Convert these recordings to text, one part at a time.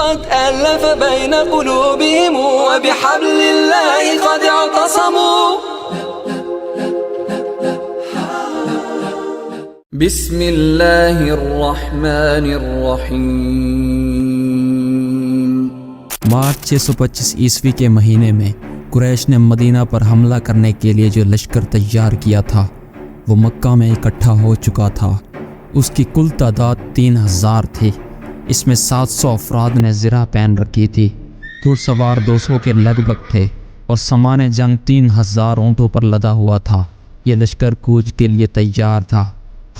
قد ألف بين قلوبهم وبحبل الله قد اعتصموا. بسم اللہ الرحمن الرحیم. مارچ 625 عیسوی کے مہینے میں قریش نے مدینہ پر حملہ کرنے کے لیے جو لشکر تیار کیا تھا وہ مکہ میں اکٹھا ہو چکا تھا. اس کی کل تعداد 3000 تھی. اس میں 700 افراد نے زرہ پہن رکھی تھی. گھڑ سوار 200 کے لگ بھگ تھے اور سامان جنگ 3000 اونٹوں پر لدا ہوا تھا. یہ لشکر کوچ کے لیے تیار تھا.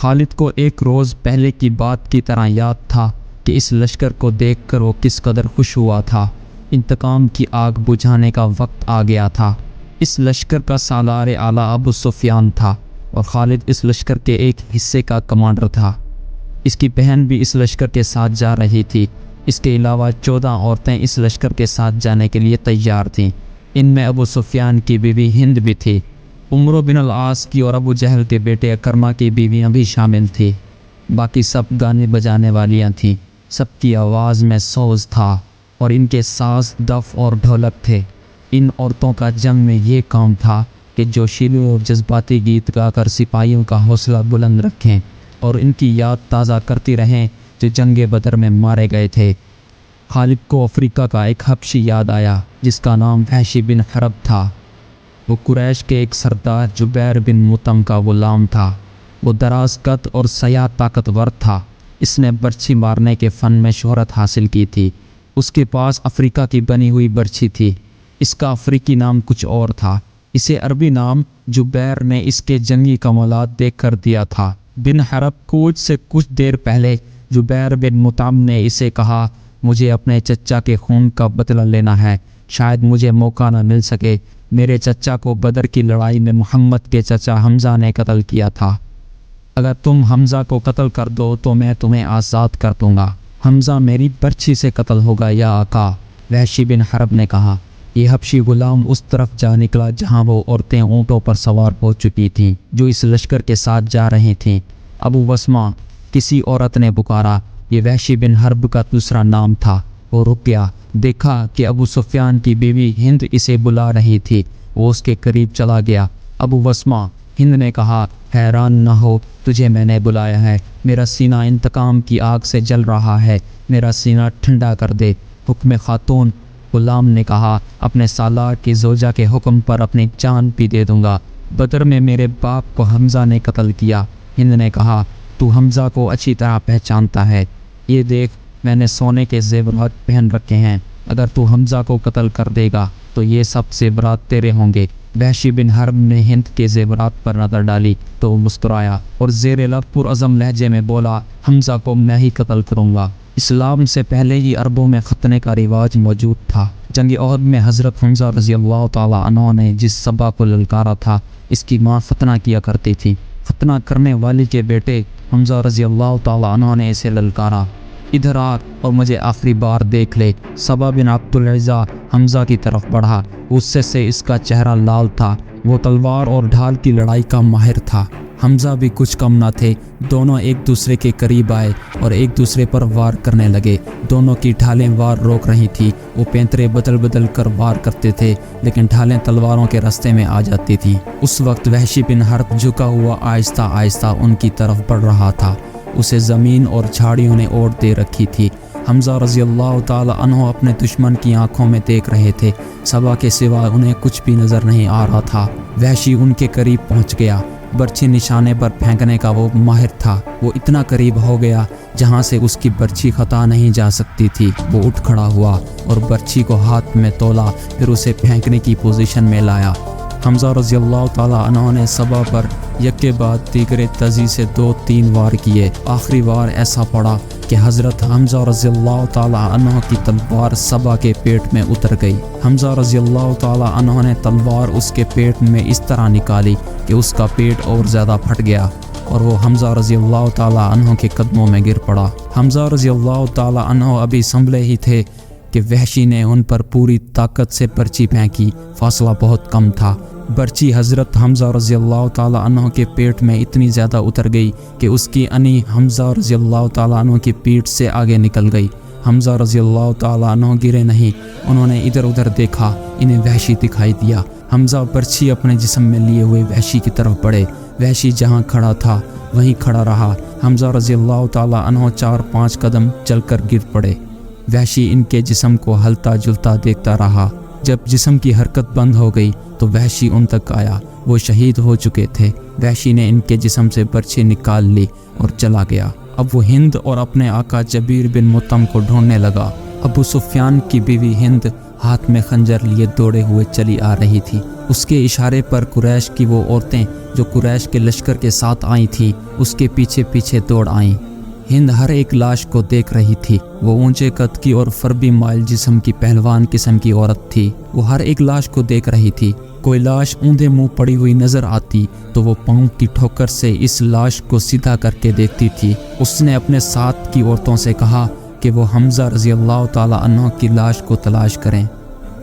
خالد کو ایک روز پہلے کی بات کی طرح یاد تھا کہ اس لشکر کو دیکھ کر وہ کس قدر خوش ہوا تھا. انتقام کی آگ بجھانے کا وقت آ گیا تھا. اس لشکر کا سالار اعلیٰ ابو سفیان تھا اور خالد اس لشکر کے ایک حصے کا کمانڈر تھا. اس کی بہن بھی اس لشکر کے ساتھ جا رہی تھی. اس کے علاوہ 14 عورتیں اس لشکر کے ساتھ جانے کے لیے تیار تھیں. ان میں ابو سفیان کی بیوی ہند بھی تھی. عمرو بن العاص کی اور ابو جہل کے بیٹے اکرمہ کی بیویاں بھی شامل تھیں. باقی سب گانے بجانے والیاں تھیں. سب کی آواز میں سوز تھا اور ان کے ساز دف اور ڈھولک تھے. ان عورتوں کا جنگ میں یہ کام تھا کہ جوشیلے اور جذباتی گیت گا کر سپاہیوں کا حوصلہ بلند رکھیں اور ان کی یاد تازہ کرتی رہیں جو جنگ بدر میں مارے گئے تھے. خالد کو افریقہ کا ایک حبشی یاد آیا جس کا نام وحشی بن حرب تھا. وہ قریش کے ایک سردار جبیر بن مطعم کا غلام تھا. وہ دراز قد اور سیاہ طاقتور تھا. اس نے برچھی مارنے کے فن میں شہرت حاصل کی تھی. اس کے پاس افریقہ کی بنی ہوئی برچھی تھی. اس کا افریقی نام کچھ اور تھا. اسے عربی نام جبیر نے اس کے جنگی کمالات دیکھ کر دیا تھا. بن حرب کوچ سے کچھ دیر پہلے جبیر بن مطعم نے اسے کہا مجھے اپنے چچا کے خون کا بدلہ لینا ہے. شاید مجھے موقع نہ مل سکے. میرے چچا کو بدر کی لڑائی میں محمد کے چچا حمزہ نے قتل کیا تھا. اگر تم حمزہ کو قتل کر دو تو میں تمہیں آزاد کر دوں گا. حمزہ میری برچھی سے قتل ہوگا یا آقا. وحشی بن حرب نے کہا. یہ حبشی غلام اس طرف جا نکلا جہاں وہ عورتیں اونٹوں پر سوار ہو چکی تھیں جو اس لشکر کے ساتھ جا رہی تھیں. ابو وسمہ کسی عورت نے پکارا. یہ وحشی بن حرب کا دوسرا نام تھا. وہ رک گیا. دیکھا کہ ابو سفیان کی بیوی ہند اسے بلا رہی تھی. وہ اس کے قریب چلا گیا. ابو وسمہ، ہند نے کہا، حیران نہ ہو، تجھے میں نے بلایا ہے. میرا سینہ انتقام کی آگ سے جل رہا ہے. میرا سینہ ٹھنڈا کر دے. حکم خاتون. غلام نے کہا، اپنے سالار کی زوجہ کے حکم پر اپنی جان بھی دے دوں گا. بدر میں میرے باپ کو حمزہ نے قتل کیا. ہند نے کہا، تو حمزہ کو اچھی طرح پہچانتا ہے. یہ دیکھ، میں نے سونے کے زیورات پہن رکھے ہیں. اگر تو حمزہ کو قتل کر دے گا تو یہ سب زیورات تیرے ہوں گے. وحشی بن حرب نے ہند کے زیورات پر نظر ڈالی تو وہ مسکرایا اور زیر لب پرعزم لہجے میں بولا، حمزہ کو میں ہی قتل کروں گا. اسلام سے پہلے ہی عربوں میں ختنے کا رواج موجود تھا. جنگ احد میں حضرت حمزہ رضی اللہ تعالیٰ عنہ نے جس صبا کو للکارا تھا اس کی ماں ختنہ کیا کرتی تھی. ختنہ کرنے والی کے بیٹے حمزہ رضی اللہ تعالیٰ عنہ نے اسے للکارا، ادھر آ اور مجھے آخری بار دیکھ لے. صبا بن عبد العزہ حمزہ کی طرف بڑھا. غصے سے اس کا چہرہ لال تھا. وہ تلوار اور ڈھال کی لڑائی کا ماہر تھا. حمزہ بھی کچھ کم نہ تھے. دونوں ایک دوسرے کے قریب آئے اور ایک دوسرے پر وار کرنے لگے. دونوں کی ڈھالیں وار روک رہی تھی. وہ پینترے بدل بدل کر وار کرتے تھے لیکن ڈھالیں تلواروں کے راستے میں آ جاتی تھیں. اس وقت وحشی بن حرب جھکا ہوا آہستہ آہستہ ان کی طرف بڑھ رہا تھا. اسے زمین اور جھاڑیوں نے اوٹ دے رکھی تھی. حمزہ رضی اللہ تعالی عنہ اپنے دشمن کی آنکھوں میں دیکھ رہے تھے. صبا کے سوا انہیں کچھ بھی نظر نہیں آ رہا تھا. وحشی ان کے قریب پہنچ گیا. برچھی نشانے پر پھینکنے کا وہ ماہر تھا. وہ اتنا قریب ہو گیا جہاں سے اس کی برچھی خطا نہیں جا سکتی تھی. وہ اٹھ کھڑا ہوا اور برچھی کو ہاتھ میں تولا، پھر اسے پھینکنے کی پوزیشن میں لایا. حمزہ رضی اللہ تعالیٰ عنہ نے صبا پر یک کے بعد دیگرے تیزی سے 2-3 وار کیے. آخری وار ایسا پڑا کہ حضرت حمزہ رضی اللہ تعالیٰ عنہ کی تلوار صبا کے پیٹ میں اتر گئی. حمزہ رضی اللہ تعالیٰ عنہ نے تلوار اس کے پیٹ میں اس طرح نکالی کہ اس کا پیٹ اور زیادہ پھٹ گیا اور وہ حمزہ رضی اللہ تعالیٰ عنہ کے قدموں میں گر پڑا. حمزہ رضی اللہ تعالیٰ عنہ ابھی سنبھلے ہی تھے کہ وحشی نے ان پر پوری طاقت سے برچھی پھینکی. فاصلہ بہت کم تھا. برچھی حضرت حمزہ رضی اللہ تعالیٰ عنہ کے پیٹ میں اتنی زیادہ اتر گئی کہ اس کی انی حمزہ رضی اللہ تعالیٰ عنہ کی پیٹھ سے آگے نکل گئی. حمزہ رضی اللہ تعالیٰ عنہ گرے نہیں، انہوں نے ادھر ادھر دیکھا، انہیں وحشی دکھائی دیا۔ حمزہ برچھی اپنے جسم میں لیے ہوئے وحشی کی طرف بڑھے، وحشی جہاں کھڑا تھا وہیں کھڑا رہا۔ حمزہ رضی اللہ تعالیٰ عنہ 4-5 قدم چل کر گر پڑے۔ وحشی ان کے جسم کو ہلتا جلتا دیکھتا رہا۔ جب جسم کی حرکت بند ہو گئی تو وحشی ان تک آیا، وہ شہید ہو چکے تھے۔ وحشی نے ان کے جسم سے برچھی نکال لی اور چلا گیا۔ اب وہ ہند اور اپنے آقا جبیر بن مطعم کو ڈھونڈنے لگا۔ ابو سفیان کی بیوی ہند ہاتھ میں خنجر لیے دوڑے ہوئے چلی آ رہی تھی۔ اس کے اشارے پر قریش کی وہ عورتیں جو قریش کے لشکر کے ساتھ آئی تھیں اس کے پیچھے پیچھے دوڑ آئیں۔ ہند ہر ایک لاش کو دیکھ رہی تھی۔ وہ اونچے قد کی اور فربی مائل جسم کی پہلوان قسم کی عورت تھی۔ وہ ہر ایک لاش کو دیکھ رہی تھی۔ کوئی لاش اوندے منہ پڑی ہوئی نظر آتی تو وہ پاؤں کی ٹھوکر سے اس لاش کو سیدھا کر کے دیکھتی تھی۔ اس نے اپنے ساتھ کی عورتوں سے کہا کہ وہ حمزہ رضی اللہ تعالیٰ عنہ کی لاش کو تلاش کریں۔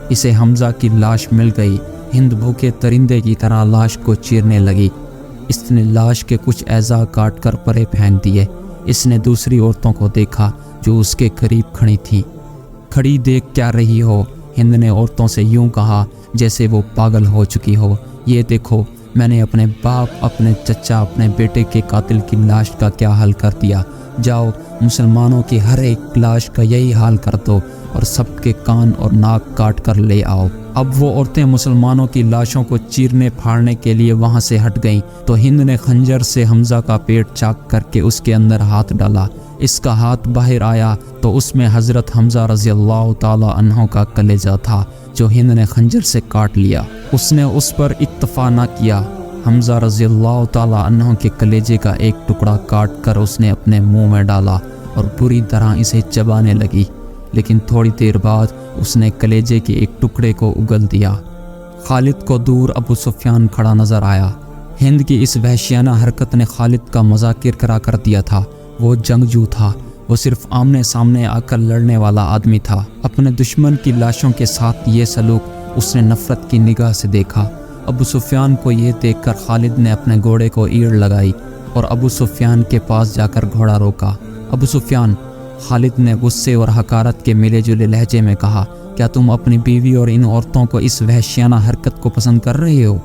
اسے حمزہ کی لاش مل گئی۔ ہند بھوکے ترندے کی طرح لاش کو چیرنے لگی۔ اس نے لاش کے کچھ اعضاء کاٹ کر پرے پھینک دیے۔ اس نے دوسری عورتوں کو دیکھا جو اس کے قریب کھڑی تھیں۔ کھڑی دیکھ کیا رہی ہو؟ ہند نے عورتوں سے یوں کہا جیسے وہ پاگل ہو چکی ہو۔ یہ دیکھو، میں نے اپنے باپ، اپنے چچا، اپنے بیٹے کے قاتل کی لاش کا کیا حل کر دیا۔ جاؤ مسلمانوں کی ہر ایک لاش کا یہی حال کر دو اور سب کے کان اور ناک کاٹ کر لے آؤ۔ اب وہ عورتیں مسلمانوں کی لاشوں کو چیرنے پھاڑنے کے لیے وہاں سے ہٹ گئیں تو ہند نے خنجر سے حمزہ کا پیٹ چاک کر کے اس کے اندر ہاتھ ڈالا۔ اس کا ہاتھ باہر آیا تو اس میں حضرت حمزہ رضی اللہ تعالیٰ عنہ کا کلیجہ تھا جو ہند نے خنجر سے کاٹ لیا۔ اس نے اس پر اکتفا نہ کیا۔ حمزہ رضی اللہ تعالیٰ عنہ کے کلیجے کا ایک ٹکڑا کاٹ کر اس نے اپنے منہ میں ڈالا اور بری طرح اسے چبانے لگی، لیکن تھوڑی دیر بعد اس نے کلیجے کے ایک ٹکڑے کو اگل دیا۔ خالد کو دور ابو سفیان کھڑا نظر آیا۔ ہند کی اس وحشیانہ حرکت نے خالد کا مزاق کرکرا کر دیا تھا۔ وہ جنگجو تھا، وہ صرف آمنے سامنے آ کر لڑنے والا آدمی تھا۔ اپنے دشمن کی لاشوں کے ساتھ یہ سلوک اس نے نفرت کی نگاہ سے دیکھا۔ ابو سفیان کو یہ دیکھ کر خالد نے اپنے گھوڑے کو ایڑ لگائی اور ابو سفیان کے پاس جا کر گھوڑا روکا۔ ابو سفیان، خالد نے غصے اور حقارت کے ملے جلے لہجے میں کہا، کیا تم اپنی بیوی اور ان عورتوں کو اس وحشیانہ حرکت کو پسند کر رہے ہو؟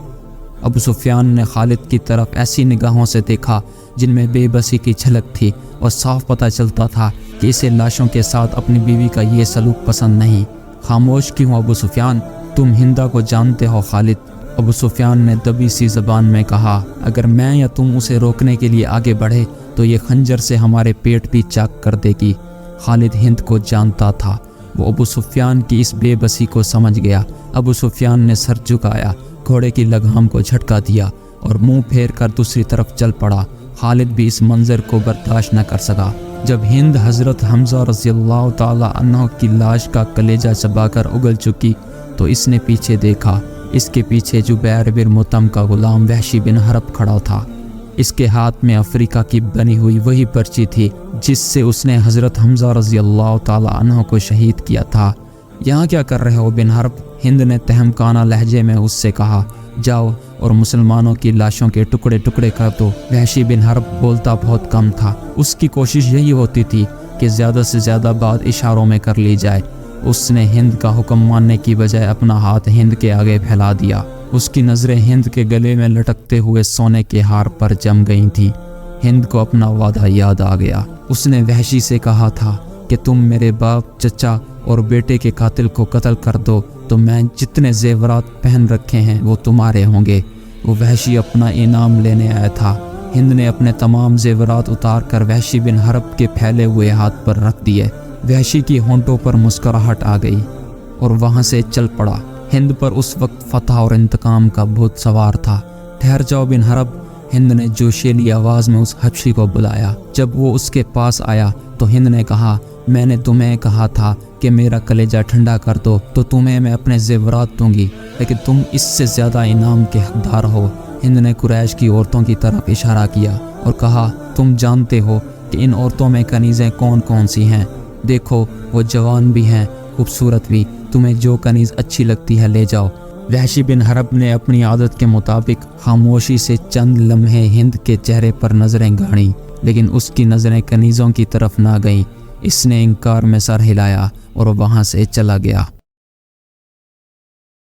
ابو سفیان نے خالد کی طرف ایسی نگاہوں سے دیکھا جن میں بے بسی کی جھلک تھی اور صاف پتہ چلتا تھا کہ اسے لاشوں کے ساتھ اپنی بیوی کا یہ سلوک پسند نہیں۔ خاموش کیوں ابو سفیان؟ تم ہندا کو جانتے ہو خالد؟ ابو سفیان نے دبی سی زبان میں کہا، اگر میں یا تم اسے روکنے کے لیے آگے بڑھے تو یہ خنجر سے ہمارے پیٹ بھی چاک کر دے گی۔ خالد ہند کو جانتا تھا۔ وہ ابو سفیان کی اس بے بسی کو سمجھ گیا۔ ابو سفیان نے سر جھکایا، گھوڑے کی لگام کو جھٹکا دیا اور منہ پھیر کر دوسری طرف چل پڑا۔ خالد بھی اس منظر کو برداشت نہ کر سکا۔ جب ہند حضرت حمزہ رضی اللہ تعالی عنہ کی لاش کا کلیجہ چبا کر اگل چکی تو اس نے پیچھے دیکھا۔ اس کے پیچھے جبیر بن مطعم کا غلام وحشی بن حرب کھڑا تھا۔ اس کے ہاتھ میں افریقہ کی بنی ہوئی وہی پرچی تھی جس سے اس نے حضرت حمزہ رضی اللہ تعالی عنہ کو شہید کیا تھا۔ یہاں کیا کر رہے ہو بن حرب؟ ہند نے تہمکانہ لہجے میں اس سے کہا، جاؤ اور مسلمانوں کی لاشوں کے ٹکڑے ٹکڑے کر دو۔ وحشی بن حرب بولتا بہت کم تھا۔ اس کی کوشش یہی ہوتی تھی کہ زیادہ سے زیادہ بات اشاروں میں کر لی جائے۔ اس نے ہند کا حکم ماننے کی بجائے اپنا ہاتھ ہند کے آگے پھیلا دیا۔ اس کی نظریں ہند کے گلے میں لٹکتے ہوئے سونے کے ہار پر جم گئی تھیں۔ ہند کو اپنا وعدہ یاد آ گیا۔ اس نے وحشی سے کہا تھا کہ تم میرے باپ، چچا اور بیٹے کے قاتل کو قتل کر دو تو میں جتنے زیورات پہن رکھے ہیں وہ تمہارے ہوں گے۔ وہ وحشی اپنا انعام لینے آیا تھا۔ ہند نے اپنے تمام زیورات اتار کر وحشی بن حرب کے پھیلے ہوئے ہاتھ پر رکھ دیے۔ وحشی کی ہونٹوں پر مسکراہٹ آ گئی اور وہاں سے چل پڑا۔ ہند پر اس وقت فتح اور انتقام کا بھوت سوار تھا۔ ٹھہر جاؤ بن حرب، ہند نے جوشیلی آواز میں اس حبشی کو بلایا۔ جب وہ اس کے پاس آیا تو ہند نے کہا، میں نے تمہیں کہا تھا کہ میرا کلیجہ ٹھنڈا کر دو تو تمہیں میں اپنے زیورات دوں گی، لیکن تم اس سے زیادہ انعام کے حقدار ہو۔ ہند نے قریش کی عورتوں کی طرف اشارہ کیا اور کہا، تم جانتے ہو کہ ان عورتوں میں کنیزیں کون کون سی ہیں؟ دیکھو، وہ جوان بھی ہیں، خوبصورت بھی، تمہیں جو کنیز اچھی لگتی ہے لے جاؤ۔ وحشی بن حرب نے اپنی عادت کے مطابق خاموشی سے چند لمحے ہند کے چہرے پر نظریں گاڑیں، لیکن اس کی نظریں کنیزوں کی طرف نہ گئیں۔ اس نے انکار میں سر ہلایا اور وہاں سے چلا گیا۔